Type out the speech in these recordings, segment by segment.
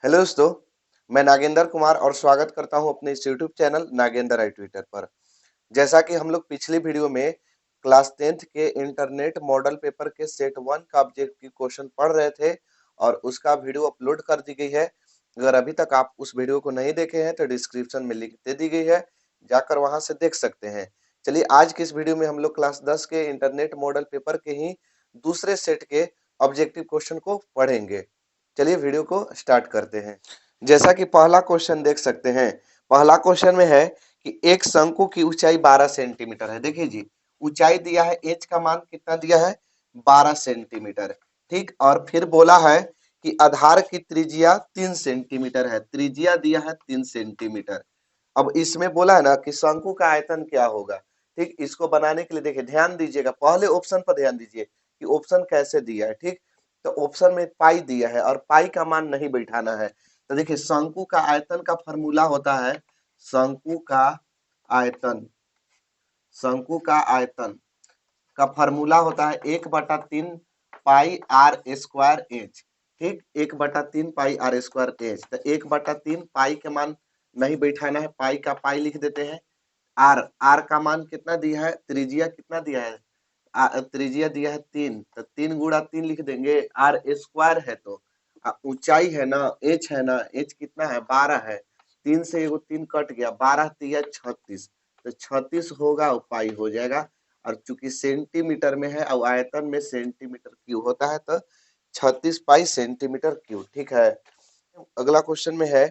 Hello दोस्तों, मैं नागेंद्र कुमार और स्वागत करता हूं अपने इस यूट्यूब चैनल नागेंद्र आई ट्विटर पर। जैसा कि हम लोग पिछली वीडियो में क्लास 10th के इंटरनेट मॉडल पेपर के सेट 1 का ऑब्जेक्टिव क्वेश्चन पढ़ रहे थे और उसका वीडियो अपलोड कर दी गई है। अगर अभी तक आप उस वीडियो को नहीं देखे हैं तो डिस्क्रिप्शन में लिंक दे दी गई है, जाकर वहां से देख सकते हैं। चलिए आज की इस वीडियो में हम लोग क्लास 10 के इंटरनेट मॉडल पेपर के ही दूसरे सेट के ऑब्जेक्टिव क्वेश्चन को पढ़ेंगे। चलिए वीडियो को स्टार्ट करते हैं। जैसा कि पहला क्वेश्चन देख सकते हैं, पहला क्वेश्चन में है कि एक शंकु की ऊंचाई 12 सेंटीमीटर है। देखिए जी, ऊंचाई दिया है, एच का मान कितना दिया है, 12 सेंटीमीटर। ठीक, और फिर बोला है कि आधार की त्रिज्या 3 सेंटीमीटर है, त्रिज्या दिया है 3 सेंटीमीटर। अब इसमें बोला है ना कि शंकु का आयतन क्या होगा। ठीक, इसको बनाने के लिए देखिए ध्यान दीजिएगा, पहले ऑप्शन पर ध्यान दीजिए कि ऑप्शन कैसे दिया है। ठीक, तो ऑप्शन में पाई दिया है और पाई का मान नहीं बैठाना है। तो देखिए शंकु का आयतन का फॉर्मूला होता है, शंकु का आयतन, शंकु का आयतन का फॉर्मूला होता है 1/3 पाई आर स्क्वायर एच। ठीक, 1/3 पाई आर स्क्वायर एच। तो 1/3 पाई के मान नहीं बैठाना है, पाई का पाई लिख देते हैं। आर, आर का मान कितना दिया है, त्रिज्या कितना दिया है, त्रिज्या दिया है 3, तो 3 गुणा 3 लिख देंगे। आर स्क्वायर है तो ऊंचाई है ना, एच है ना, एच कितना है, 12 है। 3 से एगो 3 कट गया, 12 तिया 36, तो 36 होगा और पाई हो जाएगा। और चूंकि सेंटीमीटर में है और आयतन में सेंटीमीटर क्यूब होता है, तो 36 पाई सेंटीमीटर क्यूब। ठीक है, अगला क्वेश्चन में है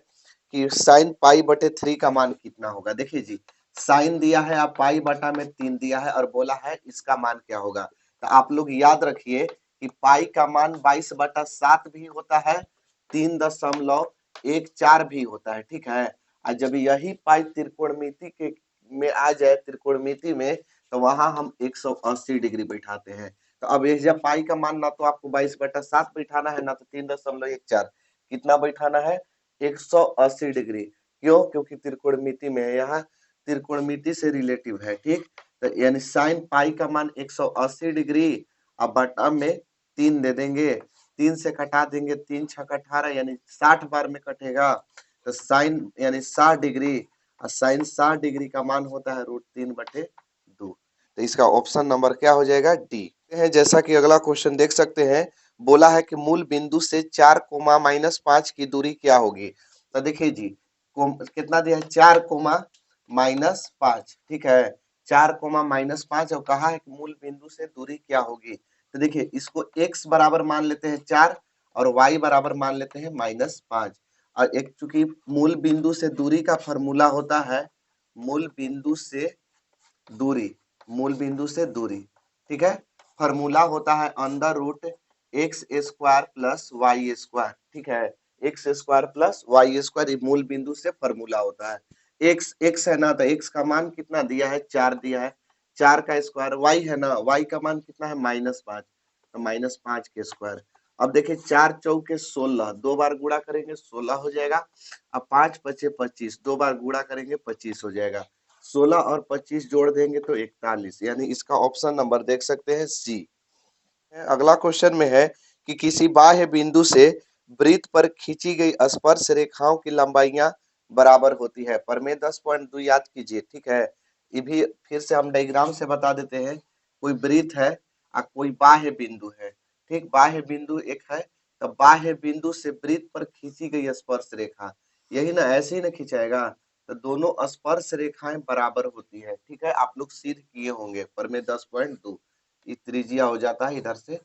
कि साइन पाई बटे 3 का मान कितना होगा। देखिए जी, साइन दिया है और पाई बटा में 3 दिया है और बोला है इसका मान क्या होगा। तो आप लोग याद रखिए कि पाई का मान 22/7 भी होता है, 3.14 भी होता है। ठीक है, और जब यही पाई त्रिकोणमिति के में आ जाए, त्रिकोणमिति में, तो वहां हम 180 डिग्री बैठाते हैं। तो अब ये जब पाई का मान ना तो आपको 22/7 बैठाना है ना तो 3.14, कितना बैठाना है, 180 डिग्री। क्यों, क्योंकि त्रिकोणमिति में है, यहाँ त्रिकोणमिति से रिलेटिव है। ठीक, तो यानी साइन पाई का मान 180 डिग्री, अब बटा में 3 दे देंगे, 3 से कटा देंगे, 3 छक 18 यानी 60 बार में कटेगा। तो साइन यानी 60 डिग्री, और साइन 60 डिग्री का मान होता है √3/2। तो इसका ऑप्शन नंबर क्या हो जाएगा, डी है। जैसा कि अगला क्वेश्चन देख सकते हैं, बोला है कि मूल बिंदु से 4 कोमा -5 की दूरी क्या होगी। तो देखिए जी, कितना दिया है, 4 कोमा -5। ठीक है, 4 कोमा -5 और कहा है कि मूल बिंदु से दूरी क्या होगी। तो देखिए इसको x बराबर मान लेते हैं 4 और y बराबर मान लेते हैं -5। और एक चूंकि मूल बिंदु से दूरी का फॉर्मूला होता है, मूल बिंदु से दूरी, मूल बिंदु से दूरी, ठीक है, फॉर्मूला होता है √x² प्लस y²। ठीक है, x² प्लस y², मूल बिंदु से फॉर्मूला होता है। x है ना, तो x का मान कितना दिया है, 4 दिया है, 4 का स्क्वायर। y है ना, y का मान कितना है, -5, तो -5 के स्क्वायर। अब देखिए 4 चौके 16, 2 बार गुणा करेंगे 16 हो जाएगा। अब 5 बचे 25, 2 बार गुणा करेंगे 25 हो जाएगा। 16 और 25 जोड़ देंगे तो 41, यानी इसका ऑप्शन नंबर देख सकते हैं सी। अगला क्वेश्चन में है कि किसी बाह्य बिंदु से वृत्त पर खींची गई स्पर्श रेखाओं की लंबाइयां बराबर होती है। प्रमेय 10.2 याद कीजिए। ठीक है, ये भी फिर से हम डायग्राम से बता देते हैं। कोई वृत्त है और कोई बाह्य बिंदु है। ठीक, बाह्य बिंदु एक है, तो बाह्य बिंदु से वृत्त पर खींची गई स्पर्श रेखा, यही ना, ऐसे ही ना खिंचाएगा, तो दोनों स्पर्श रेखाएं बराबर होती है। ठीक है, आप लोग सिद्ध किए होंगे प्रमेय 10.2। त्रिज्या हो जाता है इधर से,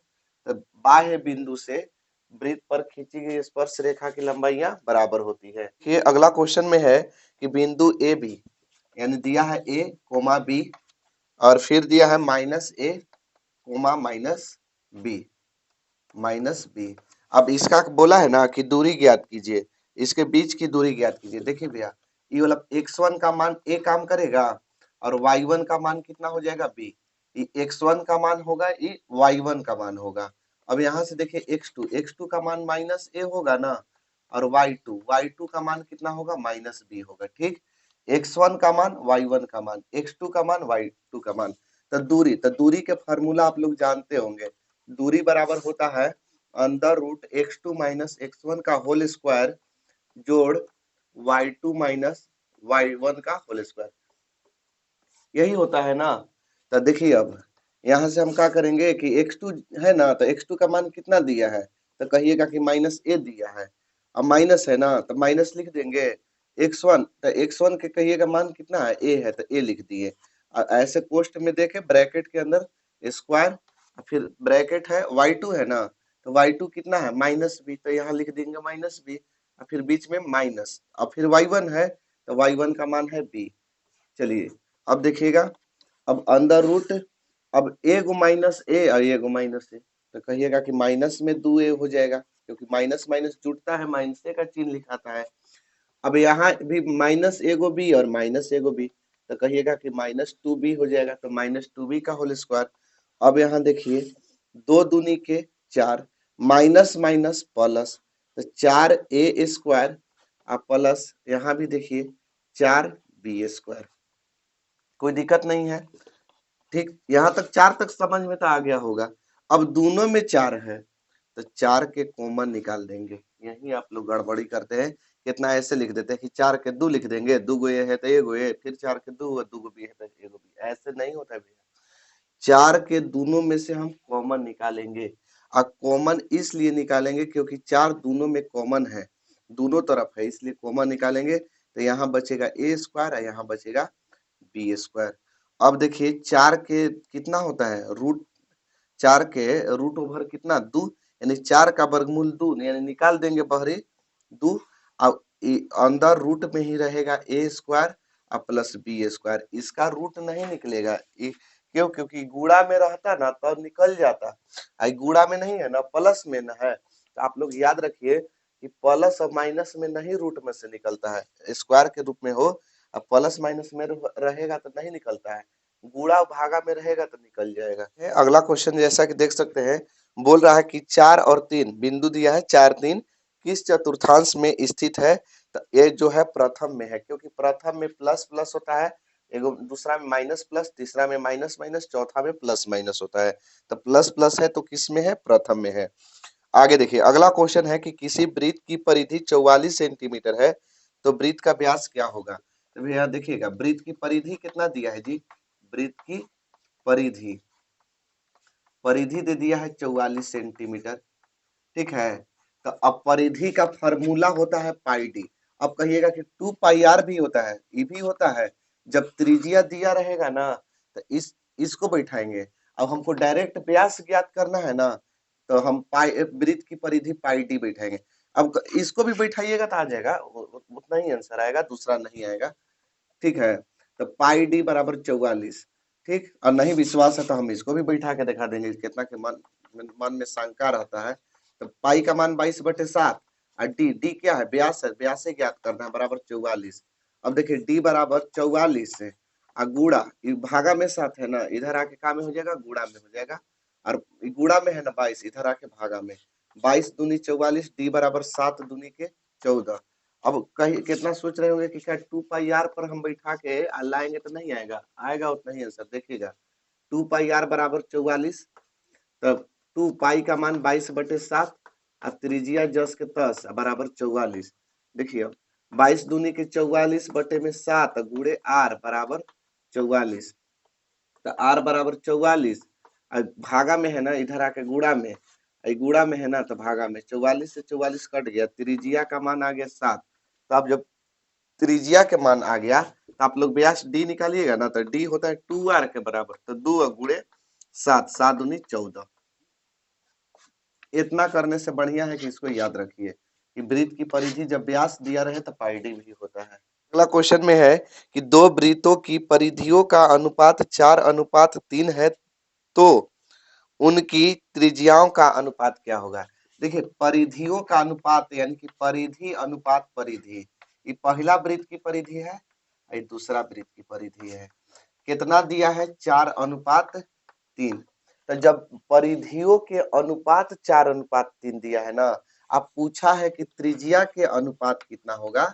तो बाह्य बिंदु से वृत्त पर खींची गई स्पर्श रेखा की लंबाइयां बराबर होती है। ये अगला क्वेश्चन में है कि बिंदु ए बी, यानी दिया है ए कोमा बी और फिर दिया है -a कोमा -b, -b। अब इसका बोला है ना कि दूरी ज्ञात कीजिए, इसके बीच की दूरी ज्ञात कीजिए। देखिए भैया, ये वाला x1 का मान a काम करेगा और y1 का मान कितना हो जाएगा b। ये x1 का मान होगा, ये y1 का मान होगा। अब यहाँ से देखिए x2 का मान -a होगा ना, और y2 का मान कितना होगा, -b होगा। ठीक, x1 का मान, y1 का मान, x2 का मान, y2 का मान। तो दूरी के फार्मूला आप लोग जानते होंगे। दूरी बराबर होता है √x2 - x1 का होल स्क्वायर जोड़ y2 माइनस y1 का होल स्क्वायर, यही होता है ना। तो देखिए अब यहाँ से हम क्या करेंगे कि x2 है ना, तो x2 का मान कितना दिया है, तो कहिएगा कि -a दिया है। अब माइनस है ना तो माइनस लिख देंगे। x1 तो x1 के कहिएगा मान कितना है, a है तो a लिख दिए। ऐसे पोस्ट में देखे ब्रैकेट के अंदर स्क्वायर, फिर ब्रैकेट है y2 है ना, तो y2 कितना है -b, तो यहाँ लिख देंगे -b, और फिर बीच में माइनस, और फिर y1 है तो y1 का मान है b। चलिए अब देखिएगा, अब अंडर रूट, अब ए गो माइनस ए और ए गो माइनस ए, तो कहिएगा कि माइनस में 2a हो जाएगा, क्योंकि माइनस माइनस जुड़ता है, माइनस ए का चिन्ह लिखाता है। अब यहाँ भी माइनस ए गो बी और माइनस ए गो बी, तो कहिएगा कि -2b हो जाएगा, तो -2b का होल स्क्वायर। अब यहाँ देखिए, दो दूनी के 4, माइनस माइनस प्लस, तो 4a स्क्वायर और प्लस यहाँ भी देखिए 4b स्क्वायर, कोई दिक्कत नहीं है। ठीक, यहाँ तक 4 तक समझ में तो आ गया होगा। अब दोनों में 4 है तो 4 के कॉमन निकाल देंगे, यही आप लोग गड़बड़ी करते हैं। कितना ऐसे लिख देते हैं कि 4 के 2 लिख देंगे, 2 गो ये है तो 1 गो ये, फिर 4 के 2 और 2 गो भी है तो 1 गो भी, ऐसे नहीं होता है भैया। 4 के दोनों में से हम कॉमन निकालेंगे, और कॉमन इसलिए निकालेंगे क्योंकि 4 दोनों में कॉमन है, दोनों तरफ है, इसलिए कॉमन निकालेंगे। तो यहाँ बचेगा a स्क्वायर और यहाँ बचेगा बी स्क्वायर। अब देखिए 4 के कितना होता है रूट, 4 के रूट ओवर कितना 2, यानी 4 का वर्गमूल 2, यानी निकाल देंगे बहरी 2। अब अंदर रूट में ही रहेगा a स्क्वायर और प्लस बी स्क्वायर, इसका रूट नहीं निकलेगा। क्यों, क्योंकि गुणा में रहता ना तो निकल जाता, आई गुणा में नहीं है ना, प्लस में ना है। तो आप लोग याद रखिए कि प्लस और माइनस में नहीं रूट में से निकलता है, स्क्वायर के रूप में हो, अब प्लस माइनस में रहेगा तो नहीं निकलता है, गुणा भागा में रहेगा तो निकल जाएगा। अगला क्वेश्चन जैसा कि देख सकते हैं, बोल रहा है कि 4 और 3 बिंदु दिया है, 4 3 किस चतुर्थांश में स्थित है, तो ये जो है प्रथम में है, क्योंकि प्रथम में प्लस प्लस होता है, एगो दूसरा में माइनस प्लस, तीसरा में माइनस माइनस, चौथा में प्लस माइनस होता है। तो प्लस प्लस है तो किस में है, प्रथम में है। आगे देखिए अगला क्वेश्चन है कि किसी वृत्त की परिधि 44 सेंटीमीटर है, तो वृत्त का व्यास क्या होगा। तो भैया देखिएगा, वृत्त की परिधि कितना दिया है जी, वृत्त की परिधि, परिधि दे दिया है 44 सेंटीमीटर, ठीक है। तो अब परिधि का फॉर्मूला होता है पाई डी। अब कहिएगा कि 2 पाई आर भी होता है, ये भी होता है। जब त्रिज्या दिया रहेगा ना तो इसको बैठाएंगे। अब हमको डायरेक्ट व्यास ज्ञात करना है ना, तो हम पाई वृत्त की परिधि पाई डी बैठाएंगे। अब इसको भी बैठाइएगा तो आ जाएगा, उतना ही आंसर आएगा, दूसरा नहीं आएगा, ठीक है। तो पाई डी बराबर 44, ठीक। और नहीं विश्वास है तो हम इसको भी बैठा के दिखा देंगे, कितना के मन में शंका रहता है। तो पाई का मान 22/7 और डी, डी क्या है, व्यास है, व्यास से ज्ञात करना है, बराबर 44। अब देखिए डी बराबर 44 से और गुड़ा, भागा में 7 है ना, इधर आके का में हो जाएगा, गुड़ा में हो जाएगा, और गुड़ा में है ना 22, इधर आके भागा में, 22 दूनी 44, डी बराबर 7 दूनी के 14। अब कहीं कितना सोच रहे होंगे कि क्या 2 पाई आर पर हम बैठा के लाएंगे तो नहीं आएगा, आएगा उतना ही आंसर, देखिएगा 2 पाई आर बराबर 44, तब 2 पाई का मान 22/7 और त्रिज्या जस के तस बराबर 44। देखिए 22 दूनी के 44 बटे में 7 गुड़े आर बराबर 44, तो आर बराबर 44, भागा में है ना, इधर आके गुड़ा में, गुड़ा में है ना तो भागा में, 44 से 44 कट गया, त्रिज्या का मान आ गया 7। तो अब जब त्रिज्या के मान आ गया तो आप लोग व्यास डी निकालिएगा ना, तो डी होता है 2r के बराबर, तो 2 गुणे 7, 7 दूनी 14। इतना करने से बढ़िया है कि इसको याद रखिए कि वृत्त की परिधि जब व्यास दिया रहे तो पाई डी भी होता है। अगला क्वेश्चन में है कि दो वृत्तों की परिधियों का अनुपात 4:3 है, तो उनकी त्रिज्याओं का अनुपात क्या होगा। देखिए परिधियों का अनुपात यानी कि परिधि अनुपात परिधि, ये पहला वृत्त की परिधि है, ये दूसरा वृत्त की परिधि है। कितना दिया है, 4:3। तो जब परिधियों के अनुपात 4:3 दिया है ना, अब पूछा है कि त्रिज्या के अनुपात कितना होगा,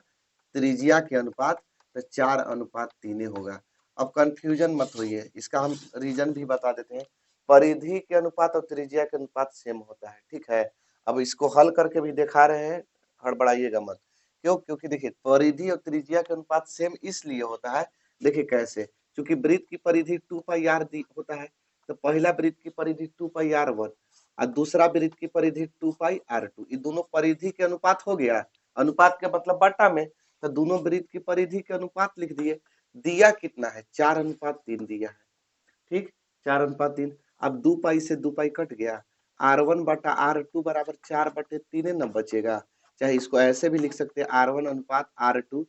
त्रिज्या के अनुपात तो 4:3 होगा। अब कंफ्यूजन मत होइए, इसका हम रीजन भी बता देते हैं। परिधि के अनुपात और त्रिज्या के अनुपात सेम होता है, ठीक है। अब इसको हल करके भी दिखा रहे हैं, हड़बड़ाइएगा मत। क्यों? क्योंकि देखिए परिधि और त्रिज्या के अनुपात सेम इसलिए होता है, देखिए कैसे, क्योंकि वृत्त की परिधि 2 पाई r होता है, तो पहला वृत्त की परिधि 2 पाई r1 और दूसरा वृत्त की परिधि 2 पाई r2, ये दोनों परिधि के अनुपात हो गया, अनुपात के मतलब बटा में, तो दोनों वृत्त की परिधि के अनुपात लिख दिए। दिया कितना है? 4:3 दिया है, ठीक, 4:3। अब 2 पाई से 2 पाई कट गया, r1 बटा r2 बराबर 4/3 न बचेगा, चाहे इसको ऐसे भी लिख सकते हैं r1 अनुपात r2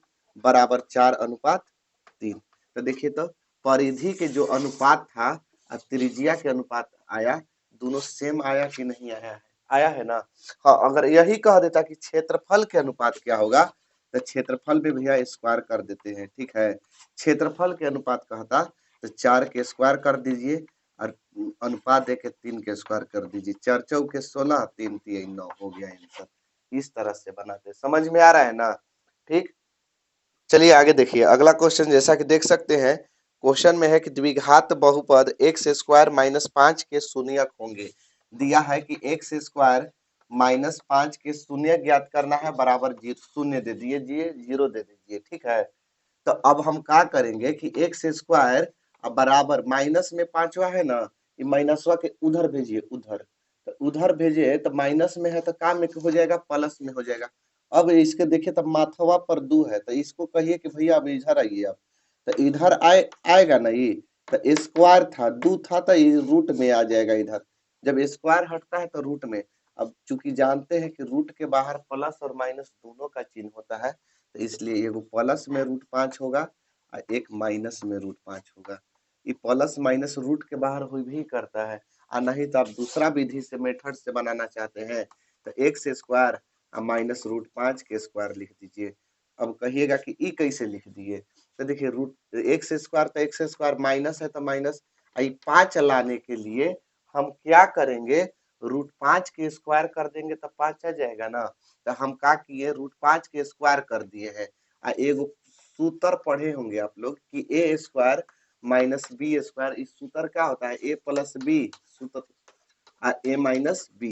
बराबर 4:3। तो देखिए तो परिधि के जो अनुपात था और त्रिज्या के अनुपात आया, दोनों सेम आया कि नहीं आया है? आया है ना। हाँ, अगर यही कह देता कि क्षेत्रफल के अनुपात क्या होगा, तो क्षेत्रफल भी भैया स्क्वायर कर देते हैं, ठीक है। क्षेत्रफल के अनुपात कहता तो 4 के स्क्वायर कर दीजिए और अनुपात दे के 3 के स्क्वायर कर दीजिए, 4 चौके 16, 3 तिया 9 हो गया आंसर। इस तरह से बनाते, समझ में आ रहा है ना, ठीक। चलिए आगे देखिए अगला क्वेश्चन, जैसा कि देख सकते हैं क्वेश्चन में है कि द्विघात बहुपद x स्क्वायर माइनस 5 के शून्यक होंगे। दिया है कि x स्क्वायर माइनस 5 के शून्यक ज्ञात करना है, बराबर शून्य दे दीजिए, जीरो दे दीजिए, ठीक है। तो अब हम क्या करेंगे कि एक्स स्क्वायर अब बराबर माइनस में पांचवा है ना, ये माइनसवा के उधर भेजिए, उधर, तो उधर भेजे तो माइनस में है तो काम में हो जाएगा, प्लस में हो जाएगा। अब इसके देखिए तब माथवा पर 2 है, तो इसको कहिए कि भैया अब इधर आइए, अब तो इधर आएगा ना, ये तो स्क्वायर था, 2 था तो ये रूट में आ जाएगा इधर, जब स्क्वायर हटता है तो रूट में। अब चूंकि जानते हैं कि रूट के बाहर प्लस और माइनस दोनों का चिन्ह होता है, तो इसलिए एगो प्लस में √5 होगा और एक माइनस में √5 होगा। ये प्लस माइनस रूट के बाहर हुई भी करता है, और नहीं तो आप दूसरा विधि से मेथड से बनाना चाहते हैं तो एक्स स्क्वायर और माइनस √5 के स्क्वायर लिख दीजिए। अब कहिएगा कि ई कैसे लिख दिए, तो देखिए रूट एक्स स्क्वायर, तो एक्स स्क्वायर माइनस है तो माइनस, 5 लाने के लिए हम क्या करेंगे, √5 के स्क्वायर कर देंगे तो 5 आ जाएगा ना। तो हम क्या किए, √5 के स्क्वायर कर दिए हैं। एगो सूत्र पढ़े होंगे आप लोग कि ए स्क्वायर माइनस बी स्क्वायर, इस सूत्र क्या होता है, ए प्लस बी सूत्र, ए माइनस बी,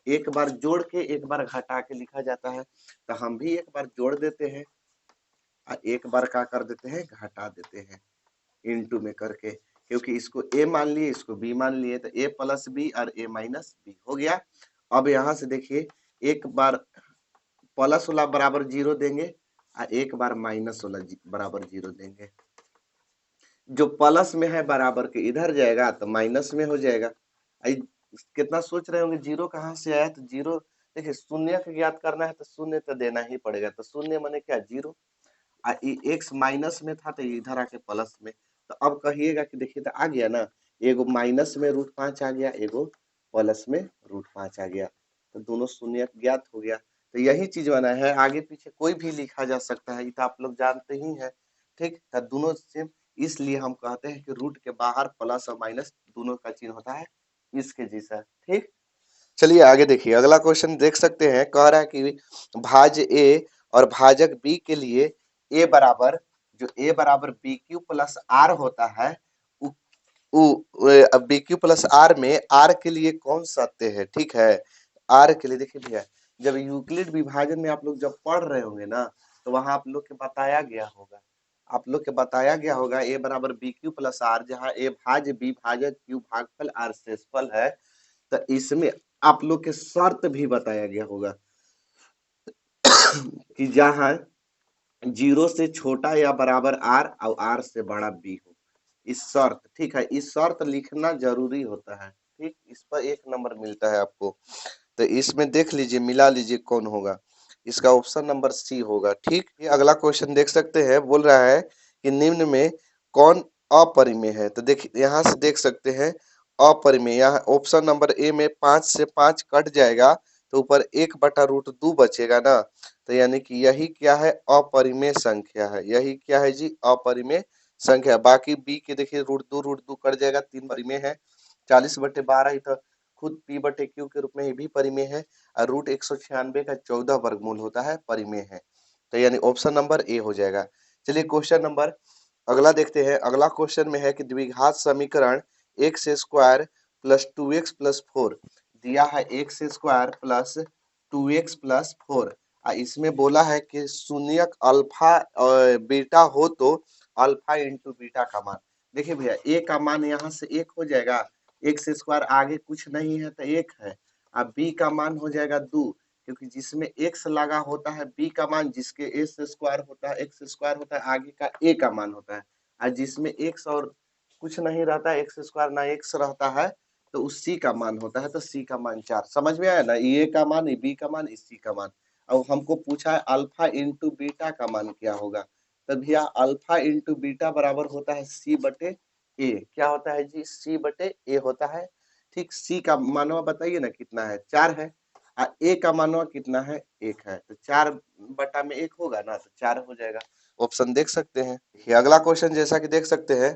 एक बार जोड़ के एक बार घटा के लिखा जाता है, तो हम भी एक बार जोड़ देते हैं और एक बार क्या कर देते हैं, घटा देते हैं इनटू में करके, क्योंकि इसको ए मान लिए इसको बी मान लिए, तो ए प्लस बी और ए माइनस बी हो गया। अब यहाँ से देखिए एक बार प्लस वाला बराबर 0 देंगे और एक बार माइनस वाला बराबर 0 देंगे, जो प्लस में है बराबर के इधर जाएगा तो माइनस में हो जाएगा। कितना सोच रहे होंगे जीरो कहाँ से आया, तो जीरो देखिए शून्य का ज्ञात करना है तो शून्य तो देना ही पड़ेगा, तो शून्य माने क्या, जीरो। एक्स माइनस में था तो इधर आके प्लस में, तो अब कहिएगा कि देखिए तो आ गया ना, एगो माइनस में √5 आ गया, एगो प्लस में √5 आ गया, तो दोनों शून्य ज्ञात हो गया। तो यही चीज बना है, आगे पीछे कोई भी लिखा जा सकता है, ये तो आप लोग जानते ही हैं, ठीक। तो दोनों सेम, इसलिए हम कहते हैं कि रूट के बाहर प्लस और माइनस दोनों का चिन्ह होता है इसके जैसा, ठीक। चलिए आगे देखिए अगला क्वेश्चन देख सकते हैं, कह रहा है कि भाज्य ए और भाजक बी के लिए ए बराबर, जो ए बराबर बी क्यू प्लस आर होता है, बी क्यू प्लस आर में आर के लिए कौन सत्य है, ठीक है। आर के लिए देखिए भैया, जब यूक्लिड विभाजन में आप लोग जब पढ़ रहे होंगे ना, तो वहां आप लोग के बताया गया होगा, आप लोग के बताया गया होगा ए बराबर बी क्यू प्लस आर, जहाँ ए भाज्य बी भाजक क्यू भागफल आर शेषफल है, तो इसमें आप लोग के शर्त भी बताया गया होगा कि जहां 0 से छोटा या बराबर आर और आर से बड़ा बी हो, इस शर्त, ठीक है, इस शर्त लिखना जरूरी होता है, ठीक, इस पर 1 नंबर मिलता है आपको। तो इसमें देख लीजिए, मिला लीजिए कौन होगा, इसका ऑप्शन नंबर सी होगा, ठीक। ये अगला क्वेश्चन देख सकते हैं, बोल रहा है कि निम्न में कौन अपरिमेय है, तो देखिए यहाँ से देख सकते हैं अपरिमेय, यहाँ ऑप्शन नंबर ए में 5 से 5 कट जाएगा तो ऊपर 1/√2 बचेगा ना, तो यानी कि यही क्या है, अपरिमेय संख्या है, यही क्या है जी, अपरिमेय संख्या। बाकी बी के देखिए √2 कट जाएगा, 3 परिमेय है, 40/12 ही तो खुद p/q के रूप में ये भी परिमेय है, और √196 का 14 वर्गमूल होता है, परिमेय है, तो यानी ऑप्शन नंबर ए हो जाएगा। चलिए क्वेश्चन नंबर अगला देखते हैं, अगला क्वेश्चन में है कि द्विघात समीकरण x square plus 2x plus 4, दिया है x square plus 2x plus 4, इसमें बोला है कि शून्यक अल्फा बीटा हो तो अल्फा इंटू बीटा का मान। देखिए भैया ए का मान यहाँ से एक हो जाएगा, एक्स स्क्वायर आगे कुछ नहीं है तो एक है। अब बी का मान हो जाएगा 2, क्योंकि जिसमें एक्स लगा होता है बी का मान, जिसके एस स्क्वायर होता है एक्स स्क्वायर होता है, आगे का ए का मान होता है। और जिसमें एक्स और कुछ नहीं रहता है, एक्स स्क्वायर ना एक्स रहता है, तो उस सी का मान होता है, तो सी का मान 4। समझ में आया ना, ए का मान, बी का मान, सी का मान। अब हमको पूछा है अल्फा इंटू बीटा का मान क्या होगा, तो भैया अल्फा इंटू बीटा बराबर होता है सी बटे ए। क्या होता है जी, सी बटे ए होता है। ठीक, सी का मानवा बताइए ना कितना है, 4 है। ए का मानवा कितना है, 1 है, तो 4 बटा में 1 होगा ना, तो 4 हो जाएगा। ऑप्शन देख सकते हैं। ये अगला क्वेश्चन जैसा कि देख सकते हैं,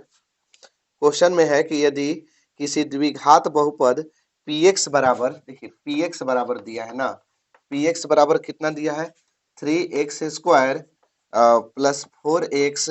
क्वेश्चन में है कि यदि किसी द्विघात बहुपद px बराबर, देखिए px बराबर दिया है ना, px बराबर कितना दिया है, 3x square plus 4x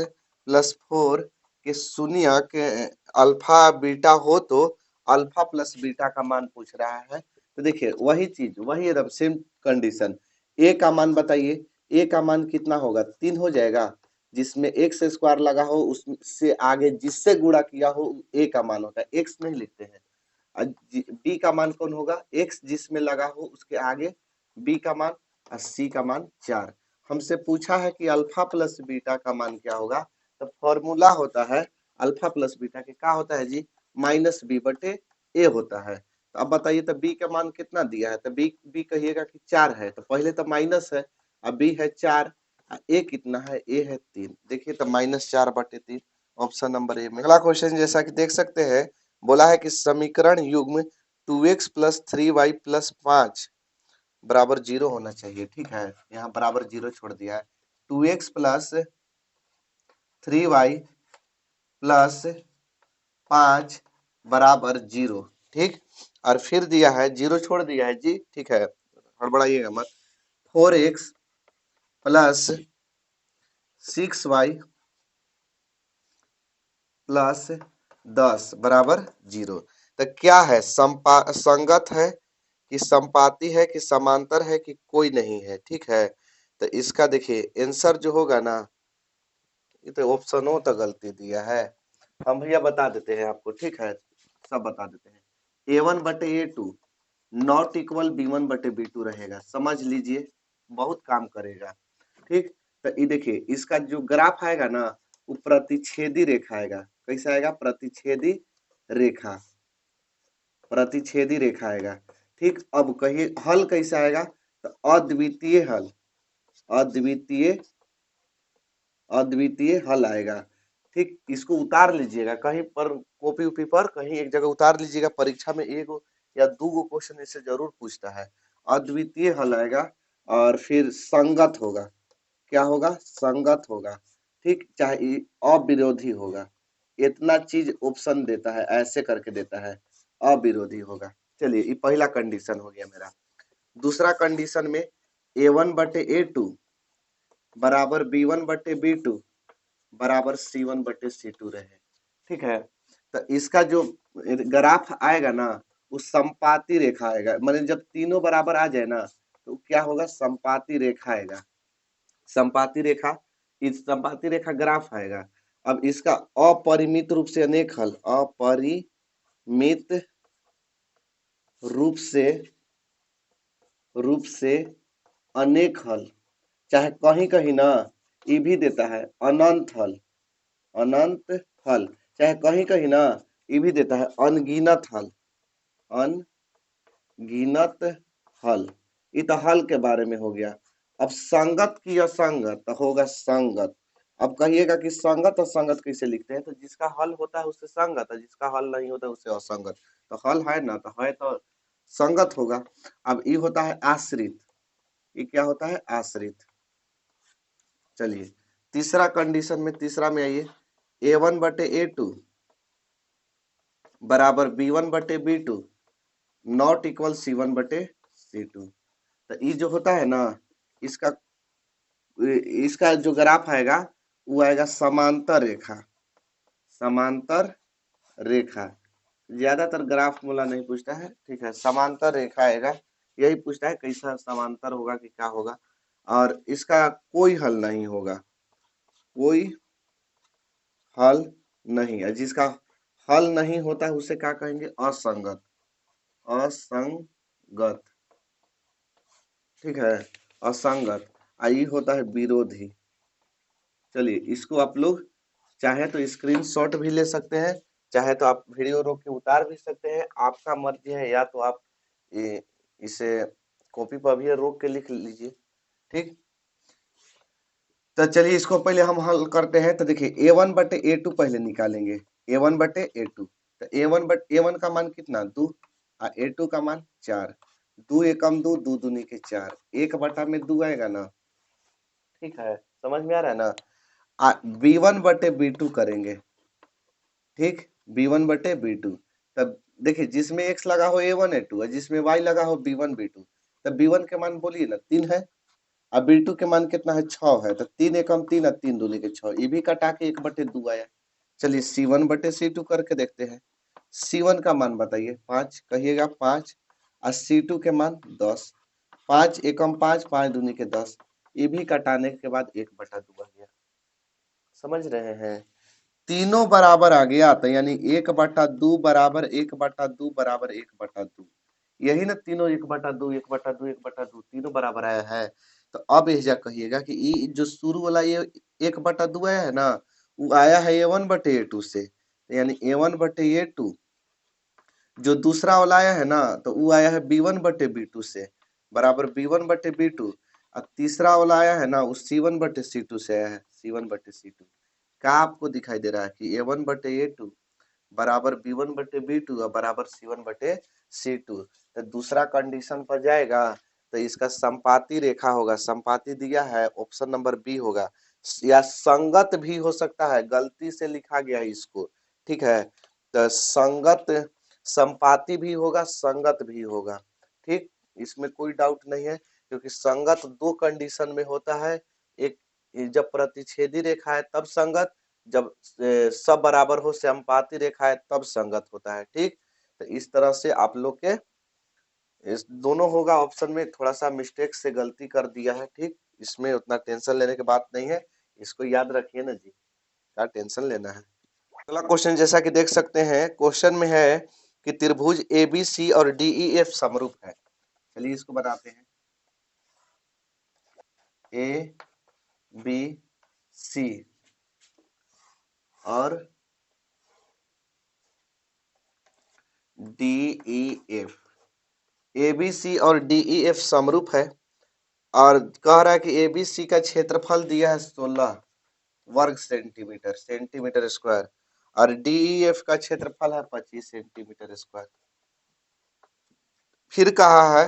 plus 4 के शून्य के अल्फा बीटा हो तो अल्फा प्लस बीटा का मान पूछ रहा है। तो देखिए वही चीज, वही एकदम सेम कंडीशन। ए का मान बताइए, ए का मान कितना होगा, 3 हो जाएगा। जिसमें एक्स स्क्वायर लगा हो उससे आगे जिससे गुणा किया हो ए का मान होता है, एक्स नहीं लिखते हैं। बी का मान कौन होगा, एक्स जिसमें लगा हो उसके आगे बी का मान, और सी का मान 4। हमसे पूछा है कि अल्फा प्लस बीटा का मान क्या होगा, तो फॉर्मूला होता है अल्फा प्लस बीटा के क्या होता है जी, माइनस बी बटे ए होता है। तो अब बताइए तो बी का मान कितना दिया है, तो बी बी कहिएगा कि 4 है, तो पहले तो माइनस है, अब बी है 4, ए कितना है, ए है 3। देखिए तो -4/3, ऑप्शन नंबर ए में। अगला क्वेश्चन जैसा कि देख सकते हैं, बोला है कि समीकरण युग्म 2x प्लस 3y प्लस 5 बराबर 0 होना चाहिए। ठीक है, यहाँ बराबर 0 छोड़ दिया है। 2x प्लस 3y प्लस 5 बराबर 0। ठीक, और फिर दिया है 0 छोड़ दिया है जी, ठीक है, हड़बड़ाइएगा मत। 4x प्लस 6y प्लस 10 बराबर 0। तो क्या है, संगत है कि संपाती है कि समांतर है कि कोई नहीं है। ठीक है, तो इसका देखिए आंसर जो होगा ना, ये तो ऑप्शनों तो गलती दिया है, हम भैया बता देते हैं आपको। ठीक है, सब बता देते हैं। A1/A2 नॉट इक्वल B1/B2 रहेगा, समझ लीजिए, बहुत काम करेगा। ठीक, तो ये देखिए इसका जो ग्राफ आएगा ना, वो प्रतिच्छेदी रेखा आएगा। कैसा आएगा, प्रतिच्छेदी रेखा, प्रतिच्छेदी रेखा आएगा। ठीक, अब कहिए हल कैसा आएगा, तो अद्वितीय हल, अद्वितीय, अद्वितीय हल आएगा। ठीक, इसको उतार लीजिएगा कहीं पर, कॉपी उपी पर कहीं एक जगह उतार लीजिएगा, परीक्षा में एक या दो क्वेश्चन इससे जरूर पूछता है। अद्वितीय हल आएगा और फिर संगत होगा। क्या होगा, संगत होगा। ठीक, चाहे अविरोधी होगा, इतना चीज ऑप्शन देता है, ऐसे करके देता है, अविरोधी होगा। चलिए ये पहला कंडीशन हो गया मेरा। दूसरा कंडीशन में A1/A2 बराबर B1/B2 बराबर C1/C2 रहे। ठीक है, तो इसका जो ग्राफ आएगा ना, वो संपाती रेखा आएगा, मतलब जब तीनों बराबर आ जाए ना, तो क्या होगा, संपाती रेखा आएगा। संपाती रेखा, इस संपाती रेखा ग्राफ आएगा। अब इसका अपरिमित रूप से अनेक हल, अपरिमित रूप से अनेक हल, चाहे कहीं कहीं ना ये भी देता है अनंत हल, अनंत हल, चाहे कहीं कहीं ना ये भी देता है अनगिनत हल, अनगिनत हल। ये तो हल के बारे में हो गया। अब संगत की असंगत तो होगा संगत। अब कहिएगा कि संगत और संगत कैसे लिखते हैं, तो जिसका हल होता है उससे संगत है, जिसका हल नहीं होता है उससे असंगत। तो हल है ना, तो है तो संगत होगा। अब ये होता है आश्रित, ये क्या होता है, आश्रित। चलिए तीसरा कंडीशन में, तीसरा में आइए, A1/A2 बराबर B1/B2 नॉट इक्वल C1/C2। तो ये जो होता है ना, इसका इसका जो ग्राफ आएगा वो आएगा समांतर रेखा, समांतर रेखा। ज्यादातर ग्राफ मूला नहीं पूछता है, ठीक है, समांतर रेखा आएगा, यही पूछता है कैसा समांतर होगा कि क्या होगा। और इसका कोई हल नहीं होगा, कोई हल नहीं है। जिसका हल नहीं होता है उसे क्या कहेंगे? असंगत, असंगत, ठीक है, असंगत। आई होता है विरोधी। चलिए इसको आप लोग चाहे तो स्क्रीनशॉट भी ले सकते हैं, चाहे तो आप वीडियो रोक के उतार भी सकते हैं, आपका मर्जी है। या तो आप इसे कॉपी पर भी रोक के लिख लीजिए, ठीक। तो चलिए इसको पहले हम हल करते हैं। तो देखिए a1/a2 पहले निकालेंगे, a1/a2। तो a1 का मान कितना? 2, और a2 का मान 4। 2 एकम 2, 2 दूनी के 4, 1/2 आएगा ना, ठीक है, समझ में आ रहा है ना। b1/b2 करेंगे, ठीक, b1/b2। तब देखिए जिसमें x लगा हो a1 a2 और जिसमें y लगा हो b1 b2, तब b1 के मान बोलिए ना 3 है, अब b2 के मान कितना है? 6 है। तो 3 एकम 3 और 3 दूनी के 6, ये भी कटा के 1/2 आया। चलिए c1/c2 करके देखते हैं। c1 का मान बताइए, 5 कहिएगा, 5, और c2 के मान 10। 5 एकम 5, 5 दूनी के 10, ये भी कटाने के बाद 1/2 आ गया। समझ रहे हैं? तीनों बराबर आ गया, तो यानी 1/2 बराबर 1/2 बराबर 1/2। यही ना, तीनों 1/2 1/2 1/2 तीनों बराबर आया है। तो अब यह कहिएगा कि ये जो शुरू वाला ये 1/2 आया है ना, वो आया है a1/a2 से, तो यानी a1/a2। जो दूसरा वाला आया है ना, तो वो आया है b1/b2 से, बराबर b1/b2। और तीसरा वाला आया है ना, वो c1/c2 से आया है, c1/c2। क्या आपको दिखाई दे रहा है कि a1/a2 बराबर b1/b2 और बराबर c1/c2। तो दूसरा कंडीशन पर जाएगा तो इसका संपाती रेखा होगा, संपाती दिया है, ऑप्शन नंबर बी होगा। या संगत भी हो सकता है, गलती से लिखा गया है इसको, ठीक है। तो संगत, संपाती भी होगा, संगत भी होगा, ठीक, इसमें कोई डाउट नहीं है। क्योंकि संगत दो कंडीशन में होता है, एक जब प्रतिच्छेदी रेखा है तब संगत, जब सब बराबर हो, समपाती रेखा है तब संगत होता है, ठीक। तो इस तरह से आप लोग के इस दोनों होगा ऑप्शन में, थोड़ा सा मिस्टेक से गलती कर दिया है, ठीक। इसमें उतना टेंशन लेने की बात नहीं है, इसको याद रखिए ना जी, क्या टेंशन लेना है। अगला क्वेश्चन जैसा कि देख सकते हैं, क्वेश्चन में है कि त्रिभुज ABC और DEF समरूप है। चलिए इसको बनाते हैं। ABC और DEF, ABC और DEF समरूप है, और कह रहा है कि ABC का क्षेत्रफल दिया है 16 वर्ग सेंटीमीटर, सेंटीमीटर स्क्वायर, और DEF का क्षेत्रफल है 25 सेंटीमीटर स्क्वायर। फिर कहा है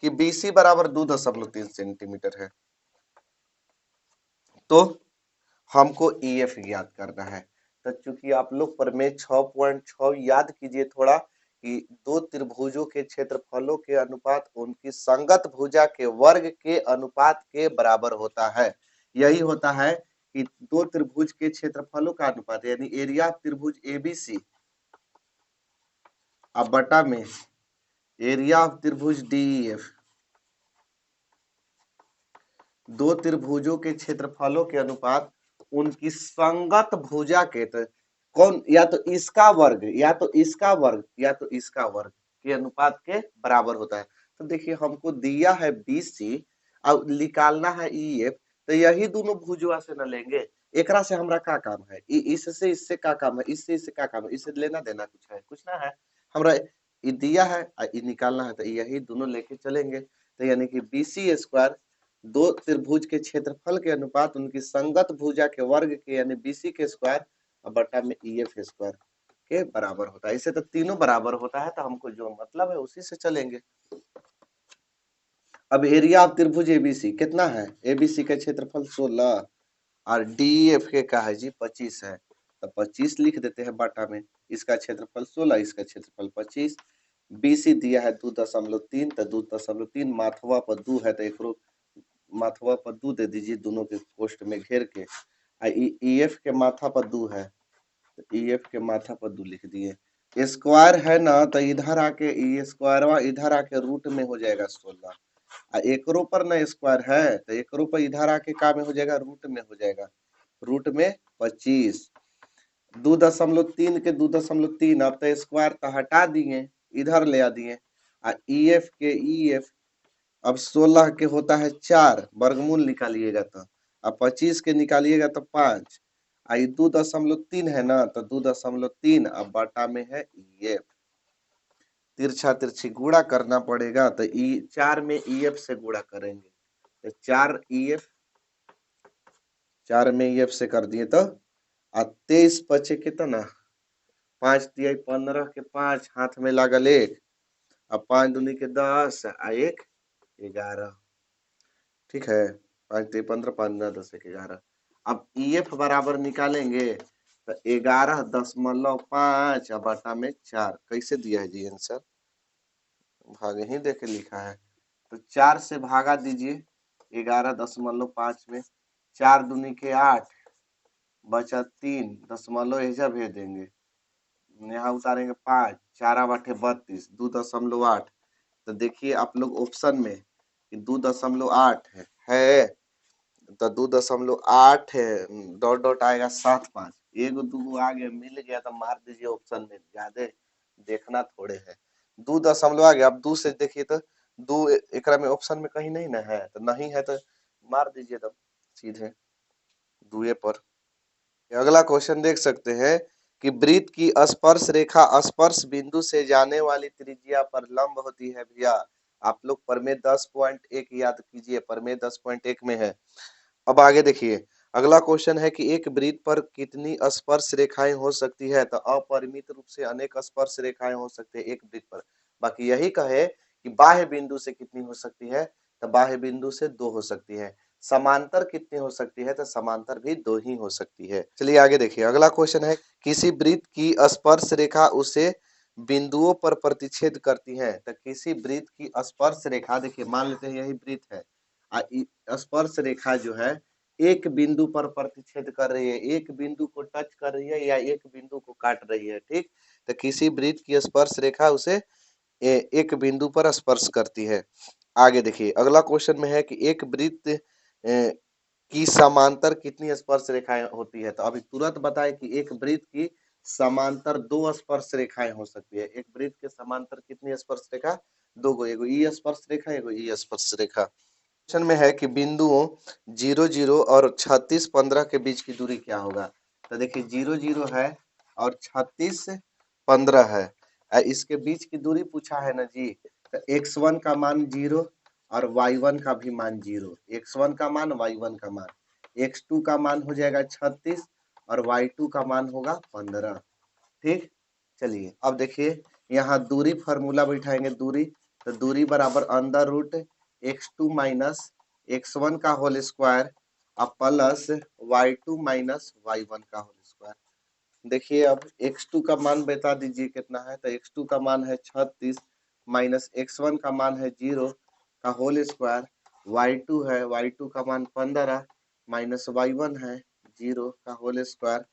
कि BC बराबर 2.3 सेंटीमीटर है। तो हमको EF याद करना है। तो चूंकि आप लोग प्रमेय 6.6 याद कीजिए थोड़ा, कि दो त्रिभुजों के क्षेत्रफलों के अनुपात उनकी संगत भुजा के वर्ग के अनुपात के बराबर होता है। यही होता है कि दो त्रिभुज के क्षेत्रफलों का अनुपात, यानी एरिया ऑफ त्रिभुज ABC अब बटा में एरिया ऑफ त्रिभुज DEF, दो त्रिभुजों के क्षेत्रफलों के अनुपात उनकी संगत भुजा के, तो कौन, या तो इसका वर्ग या तो इसका वर्ग या तो इसका वर्ग के अनुपात के बराबर होता है। तो देखिए हमको दिया है BC और निकालना है EF, तो यही दोनों भुजवा से न लेंगे। एकरा से हमरा का काम है, इससे इससे का काम है, इससे इससे का काम है, इससे लेना देना कुछ है? कुछ ना है। हमरा ये दिया है और ये निकालना है, तो यही दोनों लेके चलेंगे। तो यानी कि BC स्क्वायर दो त्रिभुज के क्षेत्रफल के अनुपात उनकी संगत भुजा के वर्ग के, यानी BC के स्क्वायर और बटा में EF स्क्वायर के बराबर होता है। इसे तो तीनों बराबर होता है, तो हमको जो मतलब है उसी से चलेंगे। अब एरिया ऑफ त्रिभुज ABC कितना है? ABC का क्षेत्रफल 16 और DEF के का है जी 25 है, तो 25 लिख देते हैं बाटा में। इसका क्षेत्रफल 16, इसका क्षेत्रफल 25। BC दिया है 2.3, तो 2.3 माथवा पर 2 है, तो एक माथवा पर 2 दे दीजिए, दोनों के कोष्ठ में घेर के। EF के माथा पर 2 है, तो EF के माथा पर 2 लिख दिए। स्क्वायर है ना, तो इधर आके ये स्क्वायरवा इधर आके रूट में हो जाएगा 16, एकरो पर ना स्क्वायर है तो एकरो पर इधर आके का में हो जाएगा, रूट में हो जाएगा, रूट में 25। 2.3 के 2.3, अब तो स्क्वायर तो हटा दिए, इधर ले आ दिए। EF के EF अब 16 के होता है 4, वर्गमूल निकालिएगा तो, अब 25 के निकालिएगा तो 5, 2.3 है ना तो 2.3, अब बाटा में है EF, तिरछा तिरछी गुणा करना पड़ेगा तो 4 में EF से गुणा करेंगे तो 4 में EF से कर दिए तो 23 बचे कितना, 5 तिया 15 के 5 हाथ में लागल 1, अब 5 दूनी के 10 आ 1 11, ठीक है, 5 तिया 15, 5 9 10 1 11। अब EF बराबर निकालेंगे तो 11.5 बटा में 4, कैसे दिया है जी आंसर, भाग ही देके लिखा है तो 4 से भागा दीजिए 11.5 में, 4 दूनी के 8 बचा 3, दशमलव एजा भेज देंगे, यहाँ उतारेंगे 5, 4 बटे 32, 2.8। तो देखिए आप लोग ऑप्शन में कि 2.8 है तो 2.8 है, डॉट डॉट आएगा 7 5, एगो दूगो आ गया मिल गया तो मार दीजिए ऑप्शन में, ज्यादा देखना थोड़े है। 2 आ गया, अब 2 से देखिए तो 2 एकरा में ऑप्शन में कहीं नहीं ना है, तो नहीं है तो मार दीजिए तब सीधे 2 पर। अगला क्वेश्चन देख सकते हैं कि वृत्त की स्पर्श रेखा स्पर्श बिंदु से जाने वाली त्रिज्या पर लंब होती है भैया। आप लोग प्रमेय 10.1 याद कीजिए, प्रमेय 10.1 में है। अब आगे देखिए, अगला क्वेश्चन है कि एक वृत्त पर कितनी स्पर्श रेखाएं हो सकती है, तो अपरिमित रूप से अनेक स्पर्श रेखाएं हो सकती है एक वृत्त पर। बाकी यही कहे कि बाह्य बिंदु से कितनी हो सकती है, तो बाह्य बिंदु से 2 हो सकती है। समांतर कितनी हो सकती है, तो समांतर भी 2 ही हो सकती है। चलिए आगे देखिए, अगला क्वेश्चन है किसी वृत्त की स्पर्श रेखा उसे बिंदुओं पर प्रतिच्छेद करती है, तो किसी वृत्त की स्पर्श रेखा, देखिए मान लेते हैं यही वृत्त है, स्पर्श रेखा जो है एक बिंदु पर प्रतिच्छेद कर रही है, एक बिंदु को टच कर रही है या एक बिंदु को काट रही है, ठीक। तो किसी वृत्त की स्पर्श रेखा उसे एक बिंदु पर स्पर्श करती है। आगे देखिए, अगला क्वेश्चन में है कि एक वृत्त की समांतर कितनी स्पर्श रेखाएं होती है, तो अभी तुरंत बताए कि एक वृत्त की समांतर 2 स्पर्श रेखाएं हो सकती है। एक वृत्त के समांतर कितनी स्पर्श रेखा, 2 गो, एगो ई स्पर्श रेखा, एगो ई स्पर्श रेखा। क्वेश्चन में है कि बिंदुओं 0 0 और 36 15 के बीच की दूरी क्या होगा, तो देखिए 0 0 है और 36 15 है, इसके बीच की दूरी पूछा है ना जी, तो x1 का मान 0 और y1 का भी मान 0, x1 का मान y1 का मान, x2 का मान हो जाएगा 36 और y2 का मान होगा 15, ठीक। चलिए अब देखिए यहाँ दूरी फार्मूला बैठाएंगे, दूरी तो दूरी बराबर under root x2 minus x1 का होल स्क्वायर अब प्लस y2 माइनस y1 का होल स्क्वायर। देखिए अब x2 का मान बता दीजिए कितना है, तो x2 का मान है 36 माइनस x1 का मान है 0 का होल स्क्वायर, y2 है, y2 का मान 15 माइनस y1 है 0 का होल स्क्वायर।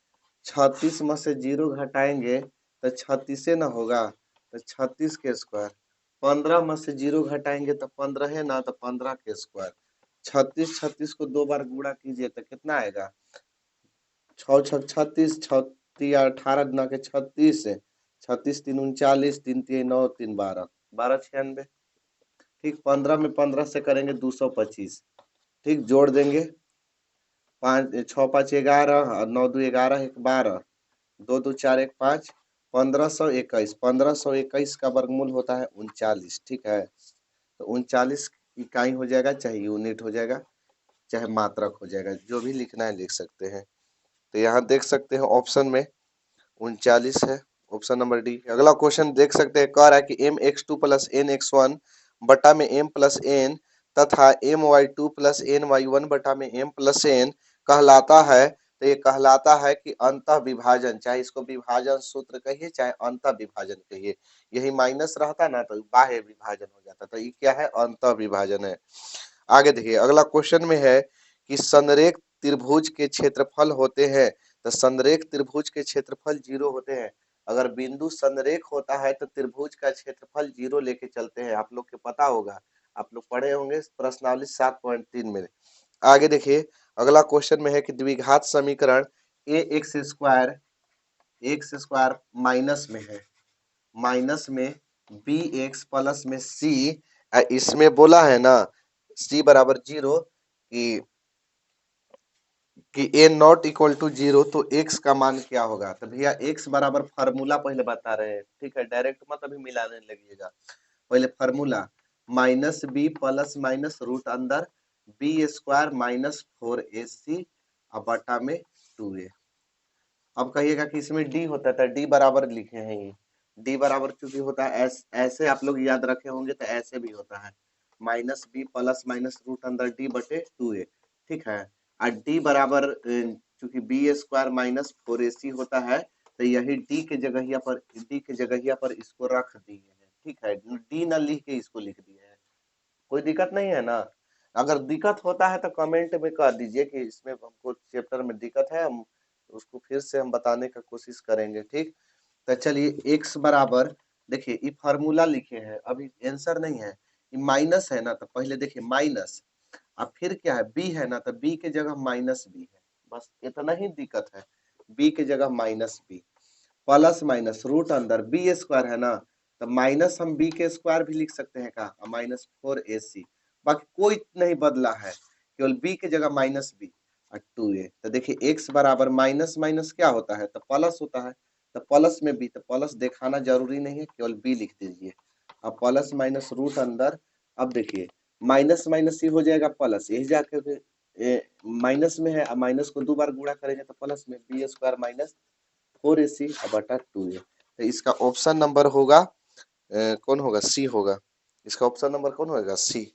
36 में से 0 घटाएंगे तो 36 ना होगा, तो 36 के स्क्वायर, 15 में से 0 घटाएंगे तो 15 है ना, तो 15 के स्क्वायर। 36 36 को 2 बार गुणा कीजिए तो कितना आएगा, 6 6 36, 6 18 गुना के 36, 36 3 39, 3 3 9 3 12, 12 96, ठीक। 15 में 15 से करेंगे 225, ठीक, जोड़ देंगे 5 6 5 11 और 9 2 11 1 12, 2 2 4 1 5, 1521, 1521 का वर्गमूल होता है 39, ठीक है। तो 39 इकाई हो जाएगा, चाहे यूनिट हो जाएगा, चाहे मात्रक हो जाएगा, जो भी लिखना है लिख सकते हैं। तो यहाँ देख सकते हैं ऑप्शन में 39 है, ऑप्शन नंबर डी। अगला क्वेश्चन देख सकते हैं, कह रहा है कि mx2 प्लस nx1 बटा में m प्लस n तथा my2 प्लस ny1 बटा में m प्लस n कहलाता है, तो ये कहलाता है कि अंतः विभाजन, चाहे इसको विभाजन सूत्र कहिए चाहे अंतः विभाजन कहिए, यही माइनस रहता ना तो बाह्य विभाजन हो जाता, तो ये क्या है, अंतः विभाजन है। आगे देखिए, अगला क्वेश्चन में है कि संरेख त्रिभुज के क्षेत्रफल होते हैं, तो संरेख त्रिभुज के क्षेत्रफल 0 होते हैं। अगर बिंदु संरेख होता है तो त्रिभुज का क्षेत्रफल 0 लेके चलते हैं, आप लोग के पता होगा। आप लोग पढ़े होंगे प्रश्नावली 7.3 में। आगे देखिए, अगला क्वेश्चन में है कि द्विघात समीकरण ए एक्स स्क्वायर माइनस में है, माइनस में बी एक्स प्लस में सी, इसमें बोला है ना सी बराबर 0 कि ए नॉट इक्वल टू 0, तो एक्स का मान क्या होगा। तो भैया एक्स बराबर फार्मूला पहले बता रहे हैं, ठीक है, डायरेक्ट मत अभी मिलाने लगिएगा। पहले formula minus B plus minus root अंदर बी स्क्वायर माइनस 4ac अब बटा में 2a। अब कहिएगा कि इसमें डी होता था, डी बराबर लिखे हैं ये, डी बराबर चूंकि होता है ऐसे आप लोग याद रखे होंगे तो ऐसे भी होता है minus B plus minus root अंदर डी बटे 2a, ठीक है। और डी बराबर चूंकि बी स्क्वायर माइनस 4ac होता है, तो यही डी के जगहिया पर इसको रख दिए हैं, ठीक है, डी ना लिख के इसको लिख दिए हैं। कोई दिक्कत नहीं है ना। अगर दिक्कत होता है तो कमेंट में कर दीजिए कि इसमें हमको चैप्टर में दिक्कत है, हम उसको फिर से हम बताने का कोशिश करेंगे, ठीक। तो चलिए एक्स बराबर, देखिए ये फार्मूला लिखे हैं, अभी आंसर नहीं है, ये माइनस है ना, तो पहले देखिए माइनस, अब फिर क्या है बी है ना, तो बी के जगह माइनस बी है, बस इतना ही दिक्कत है, बी के जगह minus B plus minus root अंदर बी स्क्वायर है ना, तो माइनस हम बी के स्क्वायर भी लिख सकते हैं का, माइनस 4ac, बाकी कोई नहीं बदला है, केवल बी के जगह माइनस बी और 2a। तो देखिए एक्स बराबर माइनस माइनस क्या होता है, तो प्लस होता है, तो प्लस में बी, तो प्लस दिखाना जरूरी नहीं है, केवल बी लिख दीजिए। अब प्लस माइनस रूट अंदर, अब देखिए माइनस माइनस ही हो जाएगा प्लस, यही जाके माइनस में है, माइनस को 2 बार गुणा करेंगे तो प्लस में बी स्क्वायर माइनस 4ac बटा 2a। तो इसका ऑप्शन नंबर होगा कौन होगा, सी होगा, इसका ऑप्शन नंबर कौन होगा, सी।